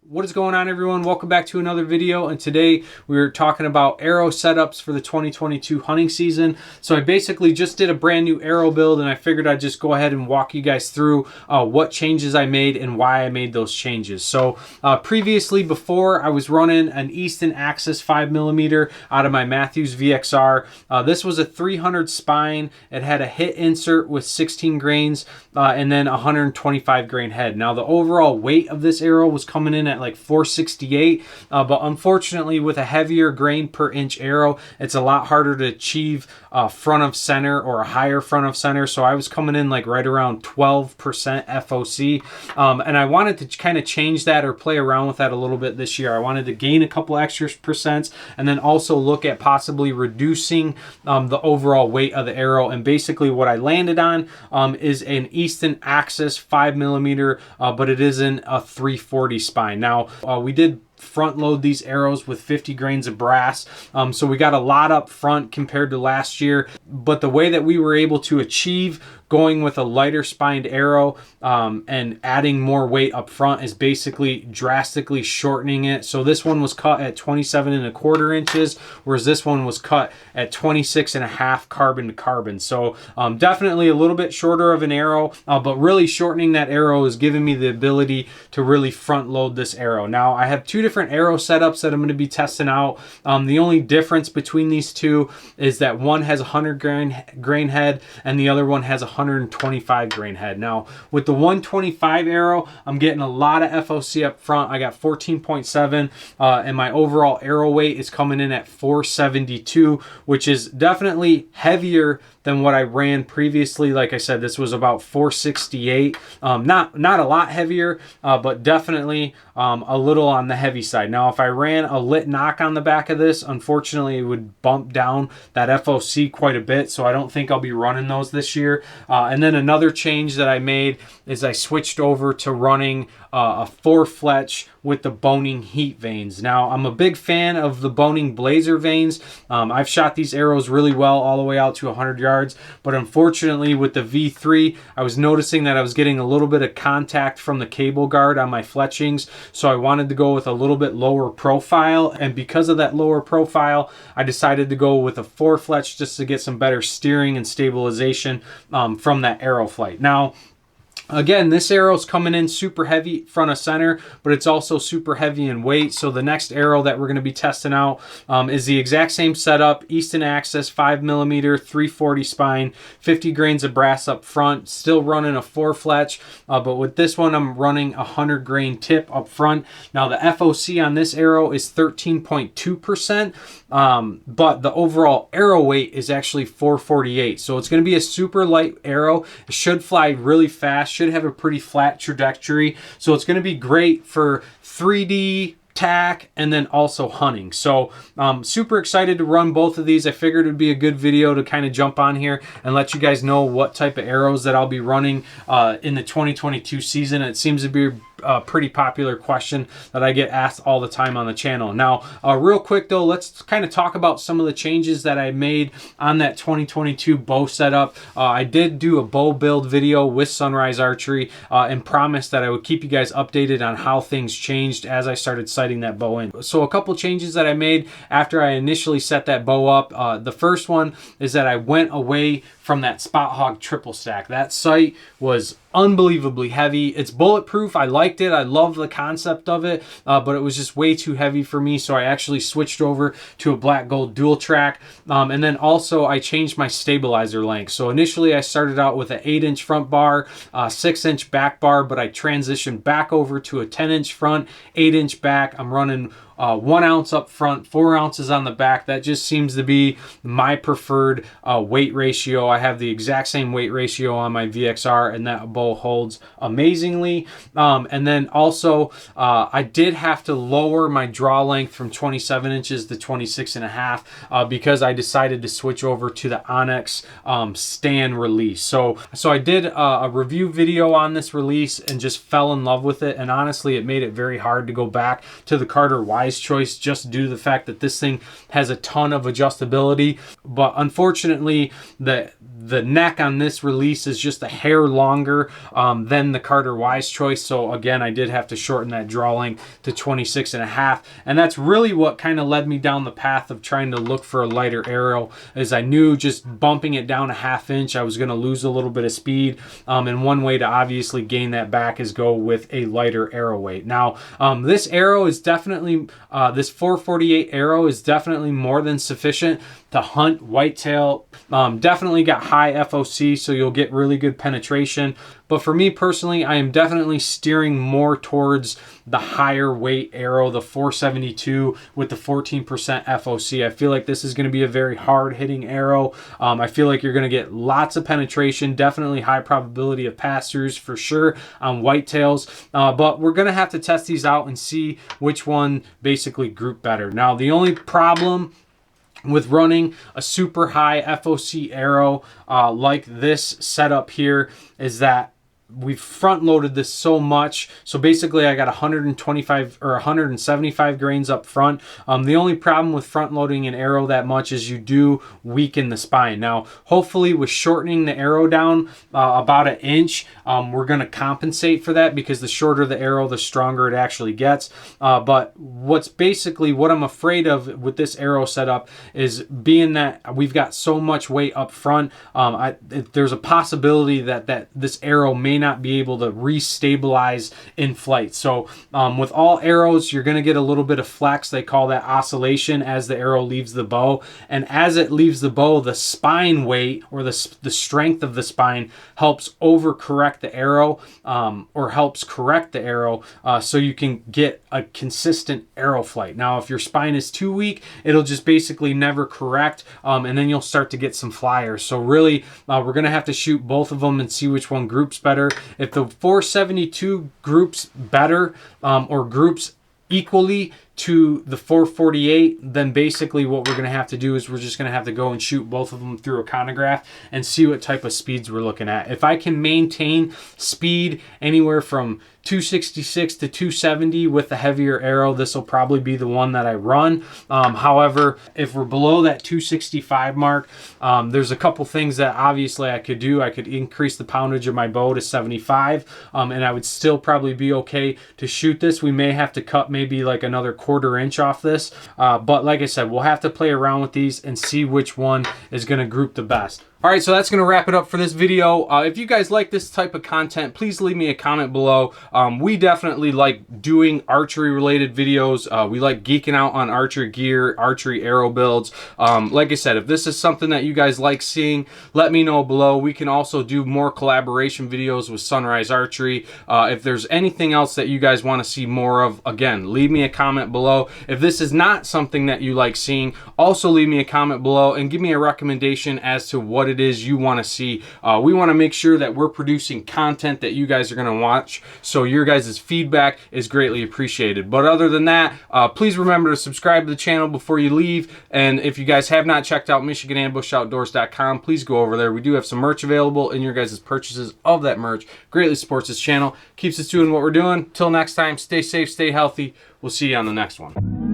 What is going on, everyone? Welcome back to another video, and today we're talking about arrow setups for the 2022 hunting season. So I basically just did a brand new arrow build, and I figured I'd just go ahead and walk you guys through what changes I made and why I made those changes. So previously, before, I was running an Easton Axis 5mm out of my Matthews VXR. This was a 300 spine. It had a hit insert with 16 grains and then 125 grain head. Now the overall weight of this arrow was coming in at like 468, but unfortunately with a heavier grain per inch arrow, it's a lot harder to achieve front of center or a higher front of center. So I was coming in like right around 12% FOC, and I wanted to kind of change that or play around with that a little bit this year. I wanted to gain a couple extra percents and then also look at possibly reducing the overall weight of the arrow. And basically what I landed on is an Easton Axis 5mm, but it isn't a 340 spine. Now, we did front load these arrows with 50 grains of brass, so we got a lot up front compared to last year, but the way that we were able to achieve going with a lighter spined arrow and adding more weight up front is basically drastically shortening it. So this one was cut at 27¼ inches, whereas this one was cut at 26½ carbon to carbon. So definitely a little bit shorter of an arrow, but really shortening that arrow is giving me the ability to really front load this arrow. Now I have two different arrow setups that I'm going to be testing out. The only difference between these two is that one has 100 grain head and the other one has 125 grain head. Now with the 125 arrow, I'm getting a lot of FOC up front. I got 14.7 and my overall arrow weight is coming in at 472, which is definitely heavier than what I ran previously. Like I said, this was about 468. Not a lot heavier, but definitely a little on the heavy side. Now, if I ran a lit knock on the back of this, unfortunately, it would bump down that FOC quite a bit, so I don't think I'll be running those this year. And then another change that I made is I switched over to running a 4-fletch with the Bohning heat vanes. Now, I'm a big fan of the Bohning blazer vanes. I've shot these arrows really well all the way out to 100 yards, but unfortunately with the V3, I was noticing that I was getting a little bit of contact from the cable guard on my fletchings, so I wanted to go with a little bit lower profile, and because of that lower profile, I decided to go with a 4-fletch just to get some better steering and stabilization from that arrow flight. Now, again, this arrow is coming in super heavy front of center, but it's also super heavy in weight. So the next arrow that we're going to be testing out is the exact same setup, Easton Axis 5mm 340 spine, 50 grains of brass up front, still running a 4-fletch, but with this one I'm running a 100 grain tip up front. Now the FOC on this arrow is 13.2%, but the overall arrow weight is actually 448. So it's going to be a super light arrow. It should fly really fast, should have a pretty flat trajectory, so it's going to be great for 3D tack and then also hunting. So super excited to run both of these. I figured it'd be a good video to kind of jump on here and let you guys know what type of arrows that I'll be running in the 2022 season. It seems to be a pretty popular question that I get asked all the time on the channel. Now, real quick though, let's kind of talk about some of the changes that I made on that 2022 bow setup. I did do a bow build video with Sunrise Archery and promised that I would keep you guys updated on how things changed as I started sighting that bow in. So a couple changes that I made after I initially set that bow up. The first one is that I went away from that Spot Hogg Triple Stack. That sight was unbelievably heavy. It's bulletproof. I liked it. I love the concept of it, but it was just way too heavy for me, so I actually switched over to a black gold dual track, and then also I changed my stabilizer length. So initially I started out with an 8-inch front bar, 6-inch back bar, but I transitioned back over to a 10-inch front, 8-inch back. I'm running 1 ounce up front, 4 ounces on the back. That just seems to be my preferred weight ratio. I have the exact same weight ratio on my VXR, and that bow holds amazingly. And then also I did have to lower my draw length from 27 inches to 26.5 because I decided to switch over to the Onyx stand release. So I did a review video on this release and just fell in love with it, and honestly it made it very hard to go back to the Carter Wise wise choice just due to the fact that this thing has a ton of adjustability. But unfortunately, the neck on this release is just a hair longer than the Carter Wise choice. So again, I did have to shorten that draw length to 26.5. And that's really what kind of led me down the path of trying to look for a lighter arrow, as I knew just bumping it down a 1/2 inch, I was going to lose a little bit of speed. And one way to obviously gain that back is go with a lighter arrow weight. Now, this arrow is definitely, this 448 arrow is definitely more than sufficient to hunt whitetail. Definitely got high FOC, so you'll get really good penetration. But for me personally, I am definitely steering more towards the higher weight arrow, the 472 with the 14% FOC. I feel like this is going to be a very hard hitting arrow. I feel like you're going to get lots of penetration, definitely high probability of pass-throughs for sure on whitetails. But we're going to have to test these out and see which one basically group better. Now, the only problem with running a super high FOC arrow like this setup here is that we've front loaded this so much. So basically I got 125 or 175 grains up front. The only problem with front loading an arrow that much is you do weaken the spine. Now, hopefully with shortening the arrow down about 1 inch, we're going to compensate for that, because the shorter the arrow, the stronger it actually gets. But what I'm afraid of with this arrow setup is, being that we've got so much weight up front, there's a possibility that this arrow may not be able to restabilize in flight. So with all arrows, you're going to get a little bit of flex. They call that oscillation as the arrow leaves the bow. And as it leaves the bow, the spine weight, or the strength of the spine, helps overcorrect the arrow, or helps correct the arrow, so you can get a consistent arrow flight. Now, if your spine is too weak, it'll just basically never correct, and then you'll start to get some flyers. So really, we're going to have to shoot both of them and see which one groups better. If the 472 groups better, or groups equally to the 448, then basically what we're going to have to do is we're just going to have to go and shoot both of them through a chronograph and see what type of speeds we're looking at. If I can maintain speed anywhere from 266 to 270 with the heavier arrow, this will probably be the one that I run. However, if we're below that 265 mark, there's a couple things that obviously I could do. I could increase the poundage of my bow to 75, and I would still probably be okay to shoot this. We may have to cut maybe like another 1/4 inch off this, but like I said, we'll have to play around with these and see which one is going to group the best. All right, so that's going to wrap it up for this video. If you guys like this type of content, please leave me a comment below. We definitely like doing archery related videos. We like geeking out on archery gear, archery arrow builds. Like I said, if this is something that you guys like seeing, let me know below. We can also do more collaboration videos with Sunrise Archery. If there's anything else that you guys want to see more of, again, leave me a comment below. If this is not something that you like seeing, also leave me a comment below and give me a recommendation as to what it is you want to see. We want to make sure that we're producing content that you guys are going to watch, so your guys' feedback is greatly appreciated. But other than that, please remember to subscribe to the channel before you leave. And if you guys have not checked out MichiganAmbushoutdoors.com, please go over there. We do have some merch available, and your guys' purchases of that merch greatly supports this channel, keeps us doing what we're doing. Till next time, stay safe, stay healthy. We'll see you on the next one.